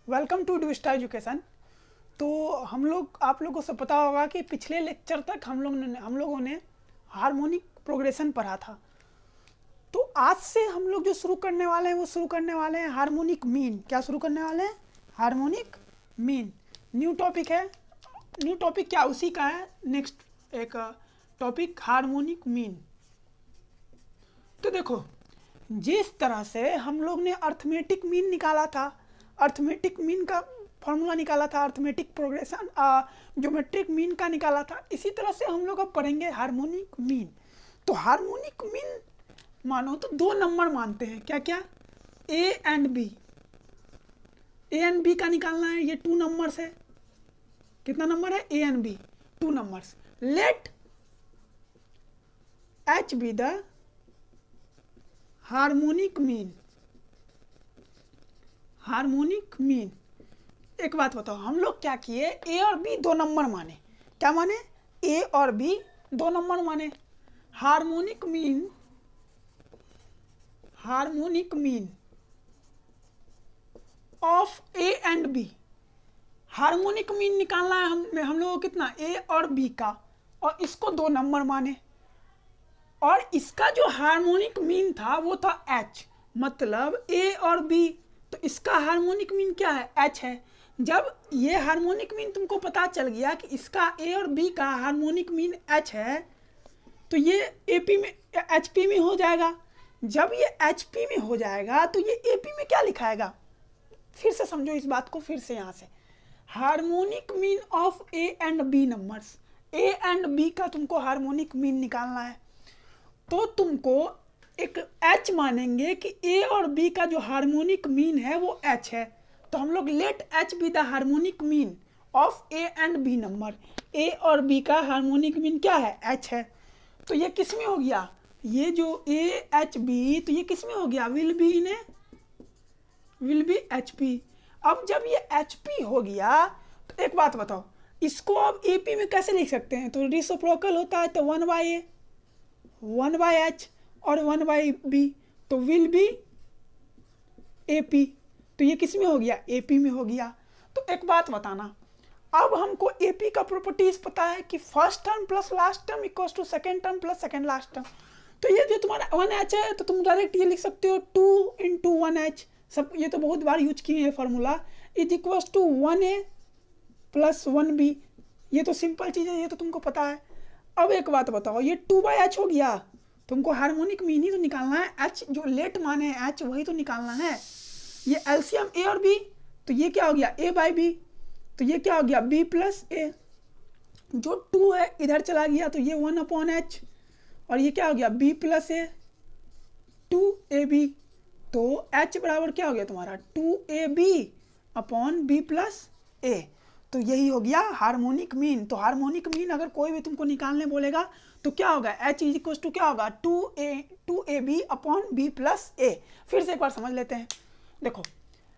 Welcome to डिविस्टा education. तो आप लोगों से पता होगा कि पिछले लेक्चर तक हम लोगों ने हार्मोनिक प्रोग्रेशन पढ़ा था। तो आज से हम लोग जो शुरू करने वाले हैं वो शुरू करने वाले हैं हार्मोनिक मीन। क्या शुरू करने वाले हैं? Harmonic mean. न्यू टॉपिक है। न्यू टॉपिक क्या उसी का है, नेक्स्ट एक टॉपिक हार्मोनिक मीन। तो देखो, जिस तरह से हम लोग ने अर्थमेटिक मीन निकाला था, अर्थमेटिक मीन का फॉर्मूला निकाला था, अर्थमेटिक प्रोग्रेशन ज्योमेट्रिक मीन का निकाला था, इसी तरह से हम लोग अब पढ़ेंगे हार्मोनिक मीन। तो हार्मोनिक मीन मानो तो दो नंबर मानते हैं। क्या क्या? A and B. A and B का निकालना है, ये 2 नंबर्स है। कितना नंबर है? A and B 2 numbers. Let H be the harmonic mean. Harmonic mean. एक बात बताओ, हम लोग क्या किए? ए और बी 2 नंबर माने। क्या माने? ए और बी 2 नंबर माने। Harmonic mean, harmonic mean of A and B. Harmonic mean निकालना है हम लोगों को कितना? ए और बी का, और इसको 2 नंबर माने। और इसका जो हार्मोनिक मीन था वो था एच, मतलब ए और बी। तो इसका हार्मोनिक मीन क्या है? एच है। जब ये हार्मोनिक मीन तुमको पता चल गया कि इसका ए और बी का हार्मोनिक मीन एच है, तो ये एपी में, एचपी में हो जाएगा। जब ये एचपी में हो जाएगा तो ये एपी में क्या लिखाएगा? फिर से समझो इस बात को, फिर से यहाँ से harmonic mean of A and B numbers. A and B का तुमको हार्मोनिक मीन निकालना है, तो तुमको एक एच मानेंगे कि ए और बी का जो हार्मोनिक मीन है वो एच है। तो हम लोग let H be the harmonic mean of A and B number. A और बी का हार्मोनिक मीन क्या है? एच है। तो ये किस में हो गया? ये जो ए एच बी, तो ये किस में हो गया? Will be H P. अब जब ये एच पी हो गया तो एक बात बताओ, इसको अब ए पी में कैसे लिख सकते हैं? तो रिसिप्रोकल होता है, तो 1/a 1/h और 1/b, तो विल बी ए पी। तो ये किस में हो गया? ए पी में हो गया। तो एक बात बताना, अब हमको ए पी का प्रॉपर्टीज पता है कि first term plus last term equals to second term plus second last term. तो ये जो तुम्हारा 1h है, तो तुम डायरेक्ट ये लिख सकते हो 2 × 1h। सब ये तो बहुत बार यूज किए हैं formula, is equals to 1a plus 1b। ये तो सिंपल चीज़ है, ये तो तुमको पता है। अब एक बात बताओ, ये 2/h हो गया, तुमको हार्मोनिक मीन ही तो निकालना है। एच जो लेट माने एच वही तो निकालना है। ये एलसीएम ए और बी, तो ये क्या हो गया? a/b। तो ये क्या हो गया? b प्लस ए। जो 2 है इधर चला गया, तो ये 1/h, और ये क्या हो गया? b प्लस ए 2ab। तो h बराबर क्या हो गया तुम्हारा? 2ab/b प्लस ए। तो यही हो गया हार्मोनिक मीन। तो हार्मोनिक मीन अगर कोई भी तुमको निकालने बोलेगा तो क्या होगा? h इज इक्वल टू क्या होगा? 2ab/b प्लस ए। फिर से एक बार समझ लेते हैं। देखो,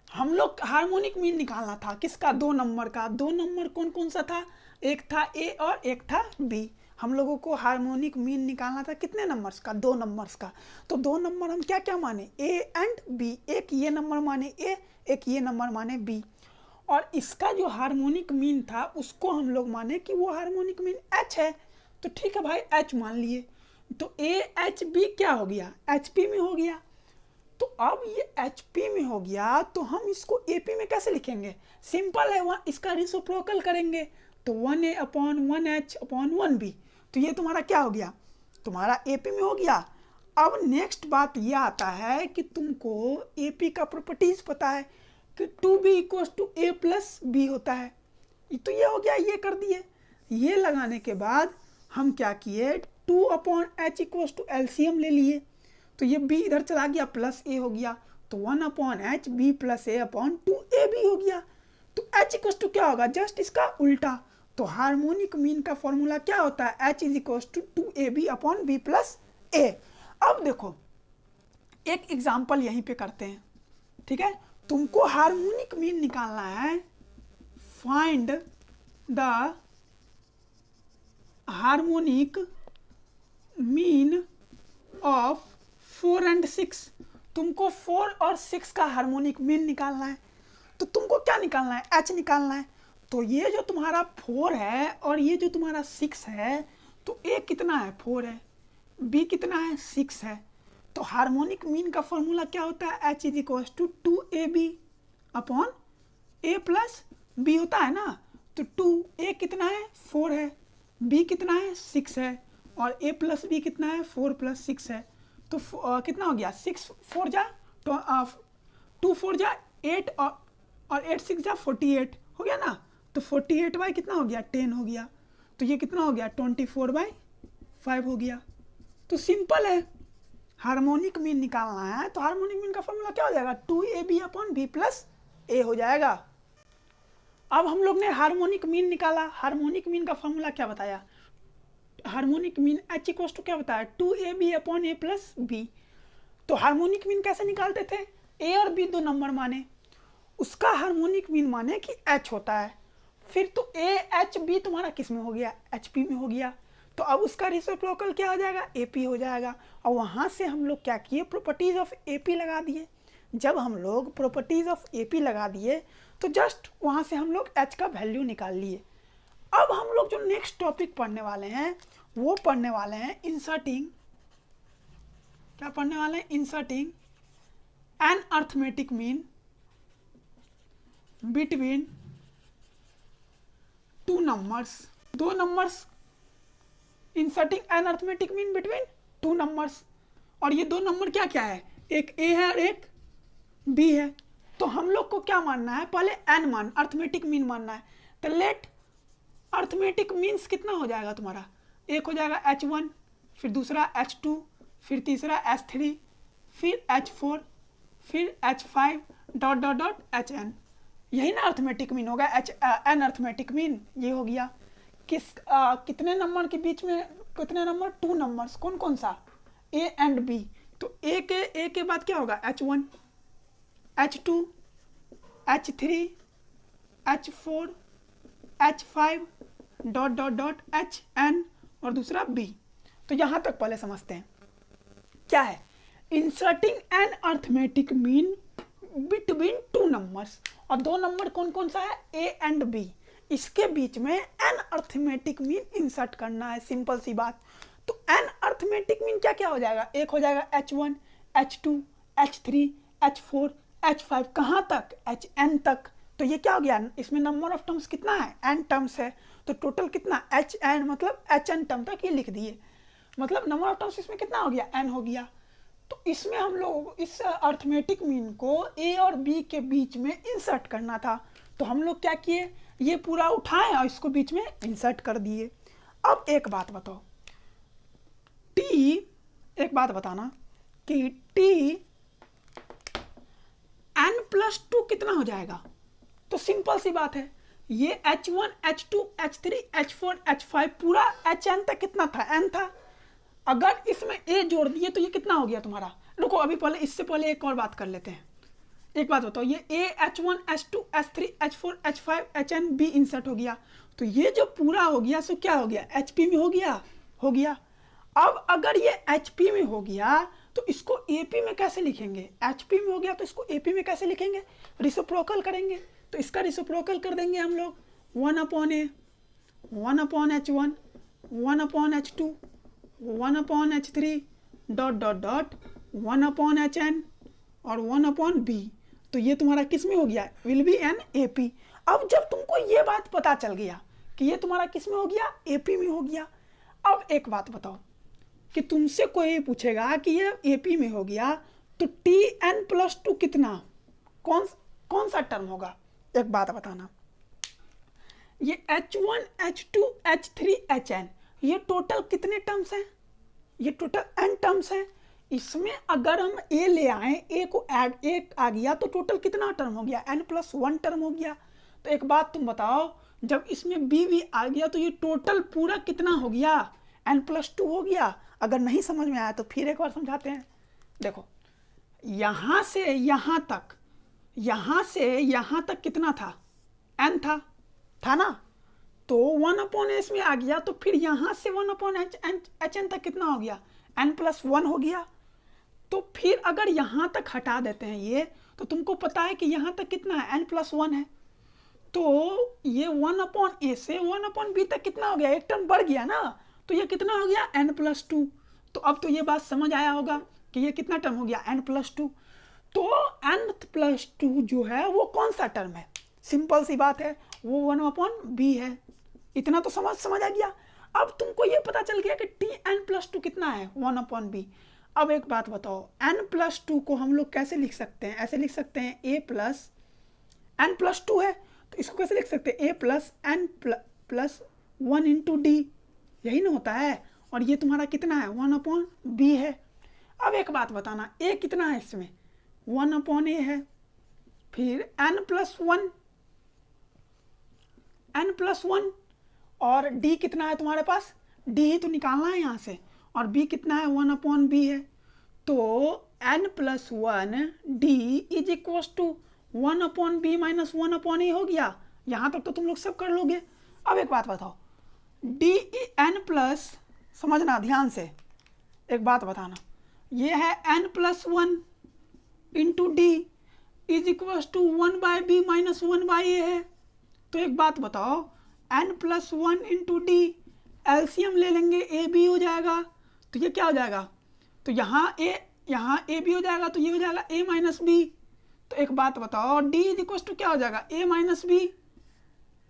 हम लोग हार्मोनिक मीन निकालना था किसका? 2 नंबर का। 2 नंबर कौन कौन सा था? एक था ए और एक था बी। हम लोगों को हार्मोनिक मीन निकालना था कितने नंबर्स का? 2 नंबर्स का। तो 2 नंबर हम क्या क्या माने? A and B. एक ये नंबर माने ए, एक ये नंबर माने बी। और इसका जो हार्मोनिक मीन था उसको हम लोग माने कि वो हार्मोनिक मीन एच है। तो ठीक है भाई, एच मान लिए। तो ए एच बी क्या हो गया? एच पी में हो गया। तो अब ये एच पी में हो गया, तो हम इसको ए पी में कैसे लिखेंगे? सिंपल है, इसका रिसिप्रोकल करेंगे, तो 1a/1h/1b। तो ये तुम्हारा क्या हो गया? तुम्हारा ए पी में हो गया। अब नेक्स्ट बात ये आता है कि तुमको ए पी का प्रॉपर्टीज पता है कि 2b = a + b होता है। तो ये हो गया, ये कर दिए। ये लगाने के बाद हम क्या किए? 2/h = एलसीएम ले लिए, तो ये b इधर चला गया, प्लस a हो गया, तो 1/h b + a/2ab हो गया। तो h = क्या होगा? जस्ट इसका उल्टा। तो हार्मोनिक मीन का फॉर्मूला क्या होता है? h = 2ab/b + a। अब देखो, एक एग्जाम्पल यहीं पे करते हैं, ठीक है? तुमको हार्मोनिक मीन निकालना है। Find the harmonic mean of 4 और 6। तुमको 4 और 6 का हार्मोनिक मीन निकालना है। तो तुमको क्या निकालना है, एच निकालना है। तो ये जो तुम्हारा 4 है और ये जो तुम्हारा 6 है, तो ए कितना है, 4 है, बी कितना है, 6 है। तो हार्मोनिक मीन का फॉर्मूला क्या होता है, H is equal to 2ab upon A plus B होता है ना। तो 2a कितना है, 4 है, b कितना है, 6 है, और a प्लस बी कितना है, 4 प्लस 6 है। तो कितना हो गया, 6 4 जा 2 4 जा 8 और 8 6 जा 48 हो गया ना। तो 48 बाई कितना हो गया, 10 हो गया। तो ये कितना हो गया, 24/5 हो गया। तो सिंपल है, हार्मोनिक मीन निकालना है तो हार्मोनिक मीन का फॉर्मूला क्या हो जाएगा, 2ab अपॉन बी प्लस ए हो जाएगा। अब हम लोग ने हार्मोनिक मीन निकाला, हार्मोनिक मीन का फॉर्मूला क्या बताया, harmonic mean H equal to क्या बताया, 2ab upon A plus B. तो हार्मोनिक मीन कैसे निकालते थे, ए और बी दो नंबर माने, उसका हार्मोनिक मीन माने कि एच होता है। फिर तो ए एच बी तुम्हारा किस में हो गया, एच पी में हो गया। तो अब उसका रेसिप्रोकल क्या हो जाएगा, ए पी हो जाएगा। और वहाँ से हम लोग क्या किए, प्रॉपर्टीज ऑफ ए पी लगा दिए। जब हम लोग प्रॉपर्टीज ऑफ ए पी लगा दिए तो जस्ट वहाँ से हम लोग एच का वैल्यू निकाल लिए। अब हम लोग जो नेक्स्ट टॉपिक पढ़ने वाले हैं वो पढ़ने वाले हैं इंसर्टिंग, क्या पढ़ने वाले हैं, inserting an arithmetic mean between two numbers, दो numbers, inserting an arithmetic mean between two numbers. और ये दो नंबर क्या क्या है, एक ए है और एक बी है। तो हम लोग को क्या मानना है, पहले एन मान, अर्थमेटिक मीन मानना है। तो लेट अर्थमेटिक मीन्स कितना हो जाएगा तुम्हारा, एक हो जाएगा H1, फिर दूसरा H2, फिर तीसरा H3, फिर H4, फिर H5 dot dot dot HN। यही ना अर्थमेटिक मीन होगा, एन अर्थमेटिक मीन ये हो गया। कितने नंबर के बीच में, कितने नंबर, 2 नंबर्स, कौन कौन सा, ए एंड बी। तो ए के बाद क्या होगा, H1, H2, H3, H4, H5 dot dot dot HN और दूसरा B। तो यहाँ तक पहले समझते हैं क्या है inserting an arithmetic mean between two numbers. और दो नंबर कौन कौन सा है, ए एंड बी, इसके बीच में एन अर्थमेटिक मीन इंसर्ट करना है, सिंपल सी बात। तो एन अर्थमेटिक मीन क्या क्या हो जाएगा, एक हो जाएगा H1, H2, H3, H4, H5, कहाँ तक, HN तक। तो ये क्या हो गया, इसमें नंबर ऑफ टर्म्स कितना है, n टर्म्स है। तो टोटल कितना, HN मतलब HN टर्म तक ये लिख दिए, मतलब नंबर ऑफ टर्म्स इसमें कितना हो गया, n हो गया। तो इसमें हम लोग इस अर्थमेटिक मीन को ए और बी के बीच में इंसर्ट करना था। तो हम लोग क्या किए, ये पूरा उठाए और इसको बीच में इंसर्ट कर दिए। अब एक बात बताओ, टी, एक बात बताना कि टी n+2 कितना हो जाएगा। तो सिंपल सी बात है, ये H1, H2, H3, H4, H5 पूरा HN तक कितना था, n था। अगर इसमें a जोड़ दिए तो ये कितना हो गया तुम्हारा। रुको अभी पहले, इससे पहले एक और बात कर लेते हैं। एक बात बताओ, ये a H1, H2, H3, H4, H5, HN B insert हो गया। तो ये जो पूरा हो गया सो क्या हो गया, HP में हो गया। अब अगर ये HP में हो गया तो इसको AP में कैसे लिखेंगे, HP में हो गया तो इसको AP में कैसे लिखेंगे, रिसिप्रोकल करेंगे। तो इसका रिसिप्रोकल कर देंगे हम लोग, 1/A, 1/H1, 1/H2, 1/H3 dot dot dot 1/HN और 1/B। तो ये तुम्हारा किस में हो गया, विल बी एन AP। अब जब तुमको ये बात पता चल गया कि ये तुम्हारा किस में हो गया, AP में हो गया। अब एक बात बताओ कि तुमसे कोई पूछेगा कि ये AP में हो गया तो TN+2 कितना, कौन सा टर्म होगा, एक बात बताना। ये H1, H2, H3, HN ये टोटल कितने टर्म्स हैं, ये टोटल n टर्म्स हैं। इसमें अगर हम a ले आए, a को ऐड, एक आ गया तो टोटल कितना टर्म हो गया, n+1 टर्म हो गया। तो एक बात तुम बताओ, जब इसमें b भी आ गया तो ये टोटल पूरा कितना हो गया, n+2 हो गया। अगर नहीं समझ में आया तो फिर एक बार समझाते हैं। देखो यहाँ से यहाँ तक, यहाँ से यहाँ तक कितना था, n था ना। तो 1/S में आ गया तो फिर यहाँ से 1/HN तक कितना हो गया, n+1 हो गया। तो फिर अगर यहाँ तक हटा देते हैं ये, तो तुमको पता है कि यहाँ तक कितना है n+1 है, तो ये 1/a से 1/b तक कितना हो गया, एक टर्म बढ़ गया ना, तो ये कितना हो गया n+2। तो अब तो ये बात समझ आया होगा कि ये कितना टर्म हो गया n+2। तो n+2 जो है वो कौन सा टर्म है, सिंपल सी बात है, वो 1/b है। इतना तो समझ आ गया। अब तुमको ये पता चल गया कि tn+2 कितना है 1/b। अब एक बात बताओ, n+2 को हम लोग कैसे लिख सकते हैं, ऐसे लिख सकते हैं a प्लस n+2 है तो इसको कैसे लिख सकते हैं, a plus n+1 into D, यही ना होता है। और ये तुम्हारा कितना है 1/b है। अब एक बात बताना, a कितना है इसमें 1/a है, फिर n+1 और d कितना है तुम्हारे पास, d ही तो निकालना है यहाँ से, और b कितना है 1/b है। तो n+1 d is equal to 1/b minus 1/a हो गया। यहाँ तक तो तुम लोग सब कर लोगे। अब एक बात बताओ, d n+, समझना ध्यान से, एक बात बताना, ये है n+1 into D is equal to 1/b minus 1/a है। तो एक बात बताओ, n+1 इंटू डी एलसीएम ले लेंगे, ए बी हो जाएगा, तो ये क्या हो जाएगा, तो यहाँ ए बी हो जाएगा, तो ये हो जाएगा a माइनस बी। तो एक बात बताओ, d इज इक्व टू क्या हो जाएगा a माइनस बी,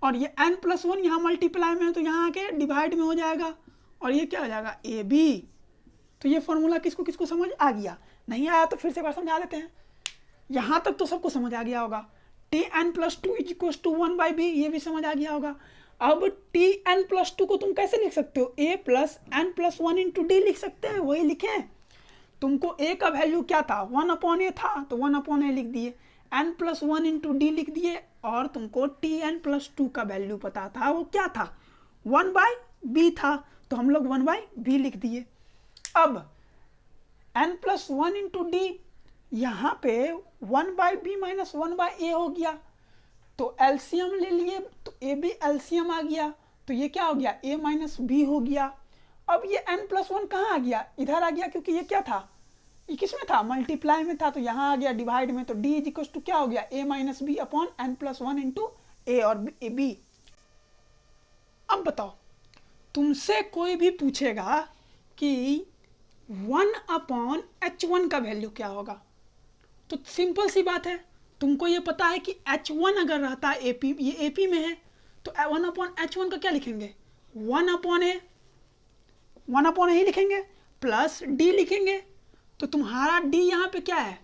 और ये n+1 यहाँ मल्टीप्लाई में है तो यहाँ आके डिवाइड में हो जाएगा, और ये क्या हो जाएगा ए बी। तो ये फॉर्मूला किसको किसको समझ आ गया, नहीं आया तो फिर से एक बार समझा देते हैं। यहाँ तक तो सबको समझ आ गया होगा, tn+2 is equal to 1/b, ये भी समझ आ गया होगा। अब tn+2 को तुम कैसे लिख सकते हो, a plus n+1 into D लिख सकते हैं, वही लिखें। तुमको a का वैल्यू क्या था 1/a था, तो 1/a लिख दिए, n+1 इंटू डी लिख दिए, और तुमको tn+2 का वैल्यू पता था, वो क्या था 1/b था, तो हम लोग 1/b लिख दिए। अब n+1 इंटू डी, यहाँ पे 1/b माइनस 1/a हो गया, तो एलसीएम ले लिए, तो ए बी एलसीएम आ गया, तो ये क्या हो गया a माइनस बी हो गया। अब ये n+1 कहाँ आ गया, इधर आ गया, क्योंकि ये क्या था, ये किस में था, मल्टीप्लाई में था, तो यहाँ आ गया डिवाइड में, तो d इज इक्वल टू क्या हो गया a minus B upon n+1 into A और b। अब बताओ, तुमसे कोई भी पूछेगा कि 1/h1 का वैल्यू क्या होगा, तो सिंपल सी बात है, तुमको ये पता है कि h1 अगर रहता है AP, ये AP में है, तो 1/h1 का क्या लिखेंगे 1/a ही लिखेंगे, प्लस d लिखेंगे, तो तुम्हारा d यहाँ पे क्या है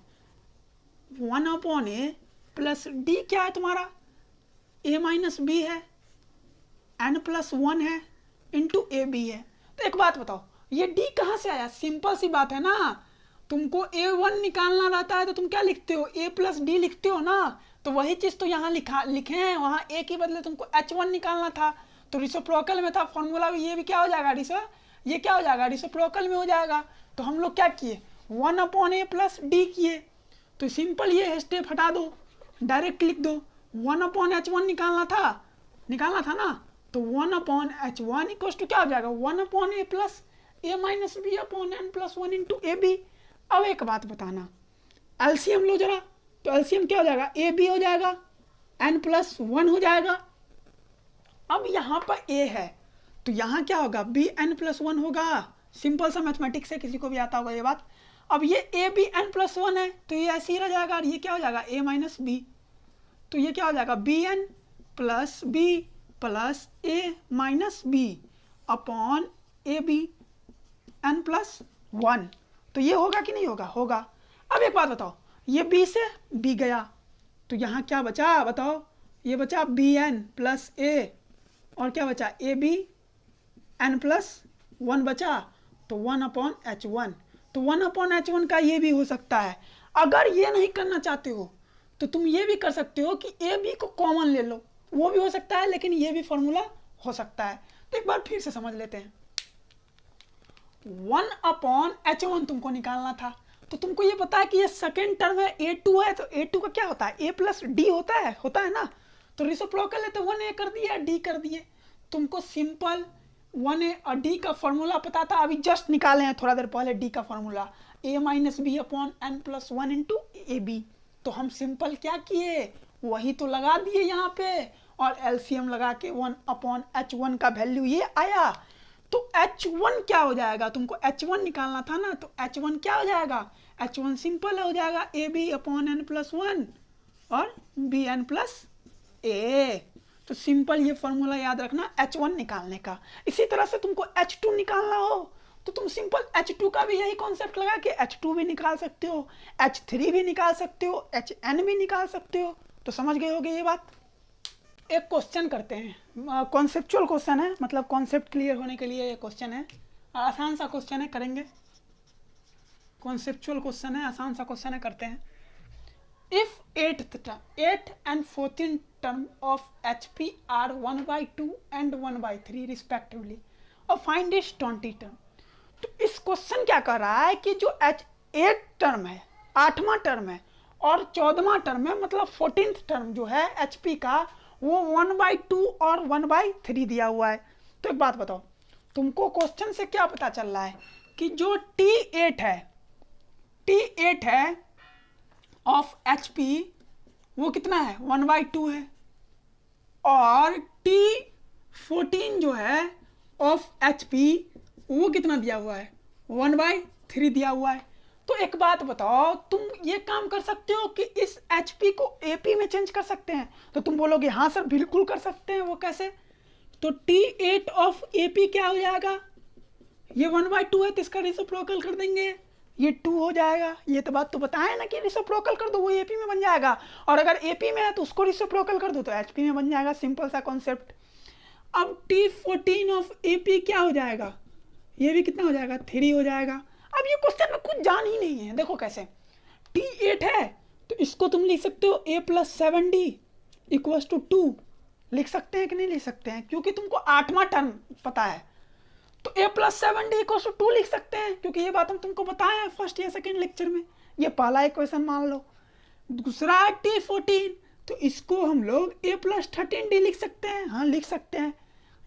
1/a प्लस d क्या है तुम्हारा a माइनस बी है, n+1 है इंटू ए बी है। तो एक बात बताओ, ये d कहाँ से आया, सिंपल सी बात है ना, तुमको a1 निकालना रहता है तो तुम क्या लिखते हो a प्लस डी लिखते हो ना, तो वही चीज़ तो यहाँ लिखे हैं, वहाँ a के बदले तुमको h1 निकालना था, तो रिसिप्रोकल में था फॉर्मूला, ये भी क्या हो जाएगा ये क्या हो जाएगा रिसिप्रोकल में हो जाएगा। तो हम लोग क्या किए 1/a प्लस डी किए, तो सिंपल ये स्टेप हटा दो, डायरेक्ट लिख दो, 1/h1 निकालना था ना, तो 1/h1 इक्वल टू क्या हो जाएगा 1/a plus a minus B upon n+1 into A B. अब एक बात बताना, एलसीएम लो जरा, तो एलसीएम क्या हो जाएगा ए बी हो जाएगा, n+1 हो जाएगा। अब यहाँ पर a है, तो यहाँ क्या होगा b n+1 होगा, सिंपल सा मैथमेटिक्स है, किसी को भी आता होगा ये बात। अब ये a b n+1 है, तो ये ऐसे ही रह जाएगा, और ये क्या हो जाएगा a माइनस बी, तो ये क्या हो जाएगा bn plus b plus a minus B upon A B n+1। तो ये होगा कि नहीं होगा, होगा। अब एक बात बताओ, ये b से b गया, तो यहाँ क्या बचा बताओ, ये बचा bn प्लस a, और क्या बचा ए बी n+1 बचा, तो 1/h1। तो 1/h1 का ये भी हो सकता है। अगर ये नहीं करना चाहते हो तो तुम ये भी कर सकते हो कि ए बी को कॉमन ले लो, वो भी हो सकता है, लेकिन ये भी फॉर्मूला हो सकता है। तो एक बार फिर से समझ लेते हैं, 1/h1 तुमको निकालना था, तो तुमको ये पता है कि ये सेकेंड टर्म है a2 है, तो a2 का क्या होता है a प्लस डी होता है ना, तो रिसिप्रोकल है तो 1a कर दिया, d कर दिए। तुमको सिंपल 1a और d का फॉर्मूला पता था, अभी जस्ट निकाले हैं थोड़ा देर पहले d का फॉर्मूला, a minus B upon n+1 into A B. तो हम सिंपल क्या किए, वही तो लगा दिए यहाँ पे, और एलसीएम लगा के 1/H1 का वैल्यू ये आया। तो H1 क्या हो जाएगा, तुमको H1 निकालना था ना, तो H1 क्या हो जाएगा, H1 सिंपल हो जाएगा AB/n+1 और Bn+a। तो सिंपल ये फॉर्मूला याद रखना H1 निकालने का। इसी तरह से तुमको H2 निकालना हो तो तुम सिंपल H2 का भी यही कॉन्सेप्ट लगा के H2 भी निकाल सकते हो, H3 भी निकाल सकते हो, Hn भी निकाल सकते हो। तो समझ गए होगे ये बात। एक क्वेश्चन करते हैं, कॉन्सेप्चुअल क्वेश्चन है, मतलब कॉन्सेप्ट क्लियर होने के लिए ये क्वेश्चन है, आसान सा क्वेश्चन है, करेंगे। कॉन्सेप्चुअल क्वेश्चन है, आसान सा क्वेश्चन है, करते हैं। If 8th and 14th term of HP are 1/2 and 1/3 respectively, और find its 20 term। तो इस क्वेश्चन क्या कर रहा है कि जो 8 टर्म है, 8वां टर्म है, और 14वां टर्म है, मतलब 14th टर्म जो है HP का, वो 1/2 और 1/3 दिया हुआ है। तो एक बात बताओ, तुमको क्वेश्चन से क्या पता चल रहा है कि जो T8 है ऑफ HP वो कितना है, 1/2 है, और T14 जो है ऑफ HP वो कितना दिया हुआ है, 1/3 दिया हुआ है। तो एक बात बताओ, तुम ये काम कर सकते हो कि इस HP को AP में चेंज कर सकते हैं। तो तुम बोलोगे हाँ सर बिल्कुल कर सकते हैं, वो कैसे। तो T8 ऑफ AP क्या हो जाएगा, ये 1/2 है तो इसका रेसिप्रोकल कर देंगे, ये 2 हो जाएगा। ये तो बात तो बताया ना कि रेसिप्रोकल कर दो वो AP में बन जाएगा, और अगर AP में है तो उसको रेसिप्रोकल कर दो तो HP में बन जाएगा। सिंपल सा कॉन्सेप्ट। अब T14 ऑफ AP क्या हो जाएगा, ये भी कितना हो जाएगा, 3 हो जाएगा। अब ये क्वेश्चन में कुछ जान ही नहीं है, देखो कैसे। T8 है तो इसको तुम लिख सकते हो A+7D = 2 लिख सकते हैं कि नहीं लिख सकते हैं, क्योंकि तुमको 8वां टर्म पता है। तो A+7D = 2 लिख सकते हैं, क्योंकि ये बात हम तुमको बताए हैं फर्स्ट या सेकेंड लेक्चर में। ये पहला इक्वेशन मान लो। दूसरा है T14, तो इसको हम लोग A+13D लिख सकते हैं, हाँ लिख सकते हैं।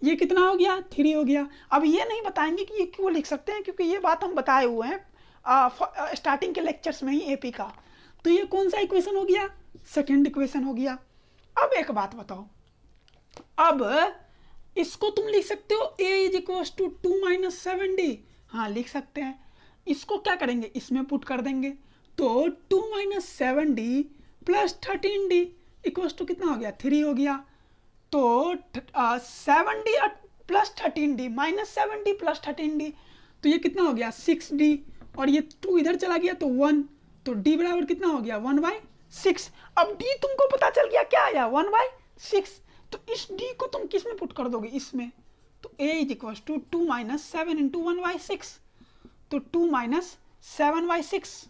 ये कितना हो गया, 3 हो गया। अब ये नहीं बताएंगे कि ये क्यों लिख सकते हैं, क्योंकि ये बात हम बताए हुए हैं स्टार्टिंग के लेक्चर्स में ही AP का। तो ये कौन सा इक्वेशन हो गया, सेकेंड इक्वेशन हो गया। अब एक बात बताओ, अब इसको तुम लिख सकते हो A = 2 - 7D, हाँ लिख सकते हैं। इसको क्या करेंगे, इसमें पुट कर देंगे, तो 2 - 7D + 13D = कितना हो गया, 3 हो गया। तो 7D + 13D -7D + 13D, तो ये कितना हो गया, 6D, और ये 2 इधर चला गया तो 1, तो D बराबर कितना हो गया, 1/6। अब D तुमको पता चल गया क्या आया, 1/6। तो इस D को तुम किस में पुट कर दोगे, इसमें। तो A = 2 - 7 × 1/6, तो 2 - 7/6,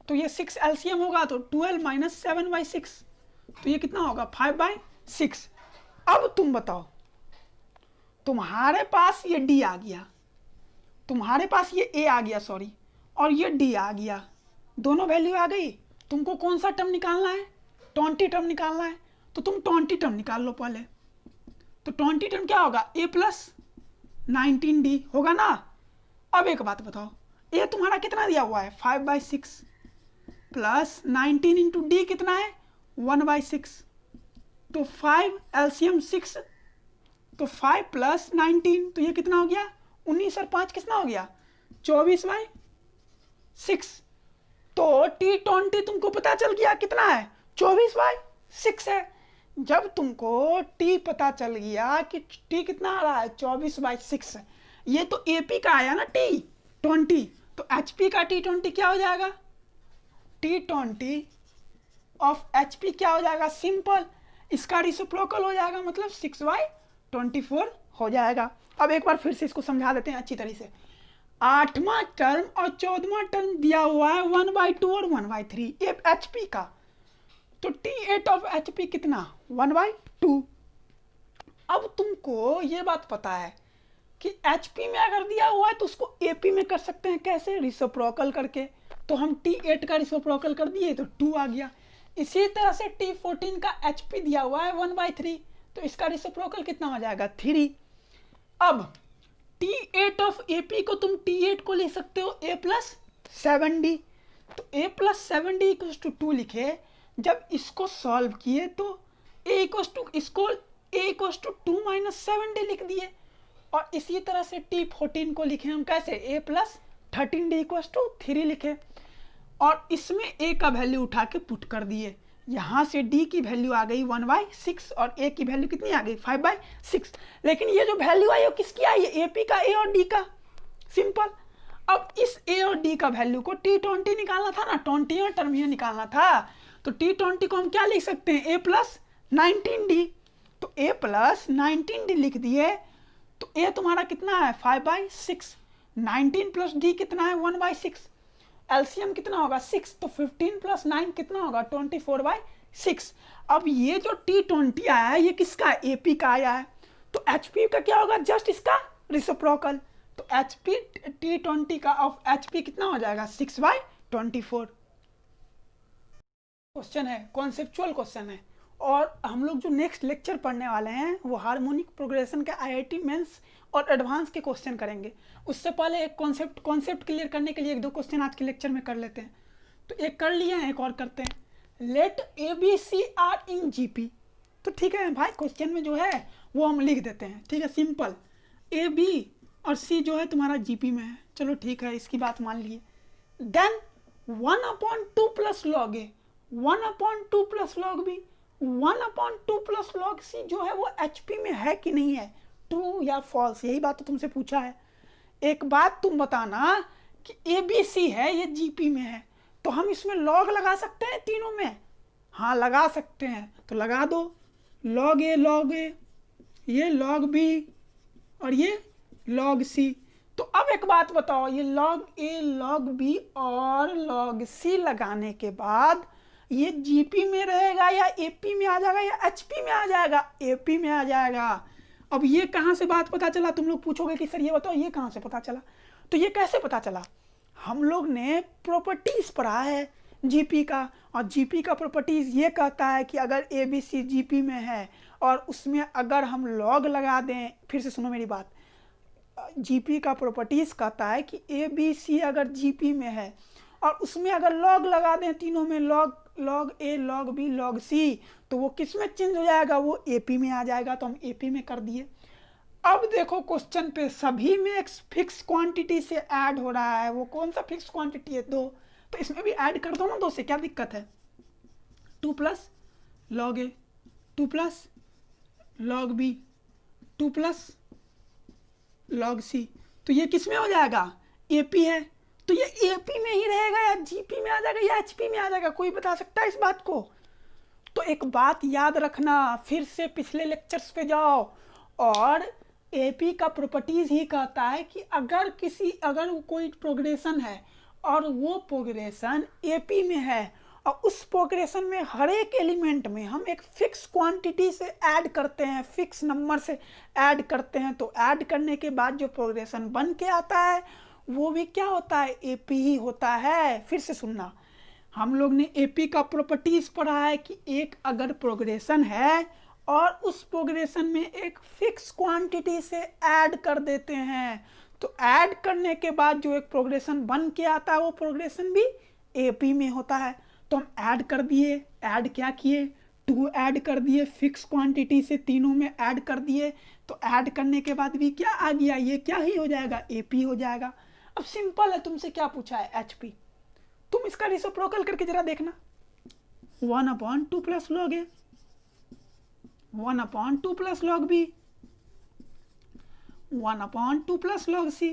तो ये 6 LCM होगा तो 12 - 7/6, तो ये कितना होगा, 5/6। अब तुम बताओ, तुम्हारे पास ये D आ गया, तुम्हारे पास ये A आ गया, सॉरी, और ये D आ गया, दोनों वैल्यू आ गई। तुमको कौन सा टर्म निकालना है, 20 टर्म निकालना है। तो तुम 20 टर्म निकाल लो पहले। तो 20 टर्म क्या होगा, A+19D होगा ना। अब एक बात बताओ, A तुम्हारा कितना दिया हुआ है, 5/6 + 19 × D कितना है, 1/6, तो 5 LCM 6, तो 5 + 19, तो ये कितना हो गया, 19 और 5 कितना हो गया, 24/6। तो T20 तुमको पता चल गया कितना है, 24/6 है। जब तुमको T पता चल गया कि T कितना आ रहा है, 24/6, ये तो AP का आया ना T20, तो HP का T20 क्या हो जाएगा, T20 ऑफ HP क्या हो जाएगा, सिंपल, इसका रेसिप्रोकल हो जाएगा, मतलब 6/24 हो जाएगा। अब एक बार फिर से इसको समझा देते हैं अच्छी तरह से। 8वां टर्म और 14वां टर्म दिया हुआ है 1/2 और 1/3 HP का, तो T8 ऑफ HP कितना, 1/2। अब तुमको ये बात पता है कि HP में अगर दिया हुआ है तो उसको AP में कर सकते हैं, कैसे, रेसिप्रोकल करके। तो हम T8 का रेसिप्रोकल कर दिए तो 2 आ गया। इसी तरह से T14 का HP दिया हुआ है 1/3, तो इसका रेसिप्रोकल कितना हो जाएगा, 3। अब T8 ऑफ AP को तुम T8 को ले सकते हो A+7D, तो a plus 7d equals to 2 लिखे। जब इसको सॉल्व किए तो a इक्वल्स टू इसको a equals to 2 minus 7d लिख दिए। और इसी तरह से T14 को लिखे हम कैसे, a plus 13d equals to 3 लिखे। और इसमें a का वैल्यू उठा के पुट कर दिए। यहाँ से d की वैल्यू आ गई 1/6 और a की वैल्यू कितनी आ गई 5/6। लेकिन ये जो वैल्यू आई वो किसकी आई है, AP का, a और d का। सिंपल। अब इस a और d का वैल्यू को T20 निकालना था ना, 20 टर्म ही निकालना था। तो T20 को हम क्या लिख सकते हैं, a प्लस 19d। तो a प्लस 19d लिख दिए। तो a तुम्हारा कितना है 5/6, 19 प्लस d कितना है 1/6, एलसीएम कितना होगा 6। तो 15 प्लस 9 कितना होगा 24/6। अब ये जो T20 आया है ये किसका है, AP का आया है। तो HP का क्या होगा, जस्ट इसका रिसिप्रोकल। तो HP T20 का ऑफ HP कितना हो जाएगा 6/24। क्वेश्चन है, कॉन्सेप्चुअल क्वेश्चन है। और हम लोग जो नेक्स्ट लेक्चर पढ़ने वाले हैं वो हार्मोनिक प्रोग्रेशन के IIT मेंस और एडवांस के क्वेश्चन करेंगे। उससे पहले एक कॉन्सेप्ट क्लियर करने के लिए 1-2 क्वेश्चन आज के लेक्चर में कर लेते हैं। तो एक कर लिए हैं, एक और करते हैं। Let ABC are in GP। तो ठीक है भाई, क्वेश्चन में जो है वो हम लिख देते हैं, ठीक है, सिंपल। AB और C जो है तुम्हारा GP में है, चलो ठीक है, इसकी बात मान लिए। Then 1/2 plus log A, 1/2 plus log B, 1/2 plus log C जो है वो HP में है कि नहीं है, ट्रू या फॉल्स, यही बात तो तुमसे पूछा है। एक बात तुम बताना कि ABC है ये GP में है, तो हम इसमें लॉग लगा सकते हैं तीनों में, हाँ लगा सकते हैं। तो लगा दो, लॉग A, ये लॉग B और ये लॉग C। तो अब एक बात बताओ, ये लॉग A, लॉग B और लॉग C लगाने के बाद ये GP में रहेगा या AP में आ जाएगा या HP में आ जाएगा, AP में आ जाएगा। अब ये कहाँ से बात पता चला, तुम लोग पूछोगे कि सर ये बताओ ये कहाँ से पता चला। तो ये कैसे पता चला, हम लोग ने प्रॉपर्टीज पढ़ा है GP का, और GP का प्रॉपर्टीज ये कहता है कि अगर ABC GP में है और उसमें अगर हम लॉग लगा दें, फिर से सुनो मेरी बात, GP का प्रॉपर्टीज कहता है कि ABC अगर GP में है और उसमें अगर लॉग लगा दें तीनों में, log A, log B, log C, तो वो किस में चेंज हो जाएगा, वो AP में आ जाएगा। तो हम AP में कर दिए। अब देखो क्वेश्चन पे सभी में एक फिक्स क्वांटिटी से ऐड हो रहा है, वो कौन सा फिक्स क्वांटिटी है, 2। तो इसमें भी ऐड कर दो ना 2 से, क्या दिक्कत है। 2 plus log A, 2 plus log B, 2 plus log C। तो ये किस में हो जाएगा, AP है। तो ये AP में ही रहेगा या GP में आ जाएगा या HP में आ जाएगा, कोई बता सकता है इस बात को। तो एक बात याद रखना, फिर से पिछले लेक्चर्स पे जाओ, और AP का प्रॉपर्टीज ही कहता है कि अगर कोई प्रोग्रेशन है और वो प्रोग्रेशन AP में है और उस प्रोग्रेशन में हर एक एलिमेंट में हम एक फिक्स क्वांटिटी से ऐड करते हैं, फिक्स नंबर से ऐड करते हैं, तो ऐड करने के बाद जो प्रोग्रेशन बन के आता है वो भी क्या होता है, AP ही होता है। फिर से सुनना, हम लोग ने AP का प्रॉपर्टीज पढ़ा है कि एक अगर प्रोग्रेशन है और उस प्रोग्रेशन में एक फिक्स क्वांटिटी से ऐड कर देते हैं, तो ऐड करने के बाद जो एक प्रोग्रेशन बन के आता है वो प्रोग्रेशन भी AP में होता है। तो हम ऐड कर दिए, ऐड क्या किए, 2 ऐड कर दिए, फिक्स क्वांटिटी से तीनों में ऐड कर दिए। तो ऐड करने के बाद भी क्या आ गया, ये क्या ही हो जाएगा, AP हो जाएगा। अब सिंपल है, तुमसे क्या पूछा है, HP। तुम इसका रेसिप्रोकल करके जरा देखना, 1/2 plus log A, 1/2 plus log B, 1/2 plus log C।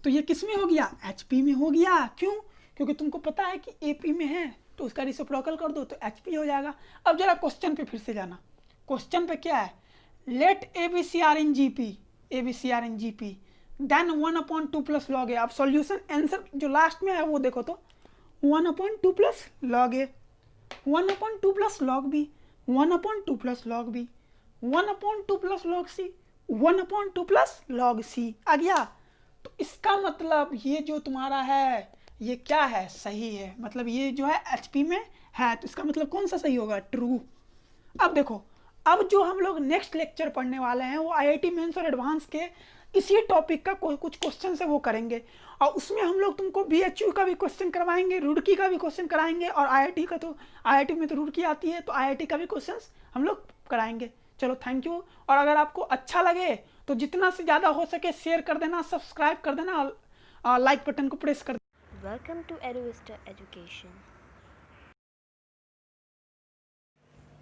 तो ये किस में हो गया, HP में हो गया। क्यों, क्योंकि तुमको पता है कि AP में है, तो उसका रेसिप्रोकल कर दो तो HP हो जाएगा। अब जरा क्वेश्चन पे फिर से जाना, क्वेश्चन पे क्या है, let ABC are in GP, ABC are in GP, then 1/2 plus log A। अब सॉल्यूशन आंसर जो लास्ट में है वो देखो, तो 1/2 plus log A, 1/2 plus log B, 1/2 plus log B, 1/2 plus log C, 1/2 plus log C आ गया। तो इसका मतलब ये जो तुम्हारा है ये क्या है, सही है, मतलब ये जो है HP में है, तो इसका मतलब कौन सा सही होगा, ट्रू। अब देखो, अब जो हम लोग नेक्स्ट लेक्चर पढ़ने वाले हैं वो आईआईटी मेंस और एडवांस के इसी टॉपिक का कुछ क्वेश्चन है वो करेंगे, और उसमें हम लोग तुमको बीएचयू का भी क्वेश्चन करवाएंगे, रुड़की का भी क्वेश्चन कराएंगे, और आईआईटी का तो आईआईटी में तो रुड़की आती है तो आईआईटी का भी क्वेश्चन हम लोग कराएंगे। चलो थैंक यू। और अगर आपको अच्छा लगे तो जितना से ज़्यादा हो सके शेयर कर देना, सब्सक्राइब कर देना, लाइक बटन को प्रेस कर देना। Welcome to EduVista Education.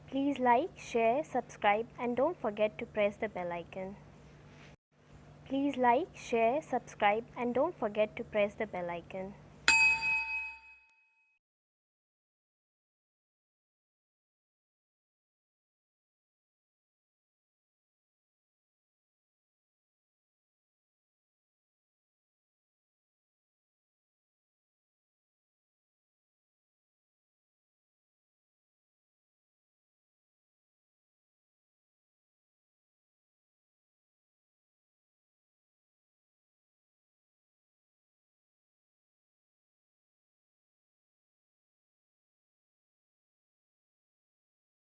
Please like, share, subscribe and don't forget to press the bell icon. Please like, share, subscribe and don't forget to press the bell icon.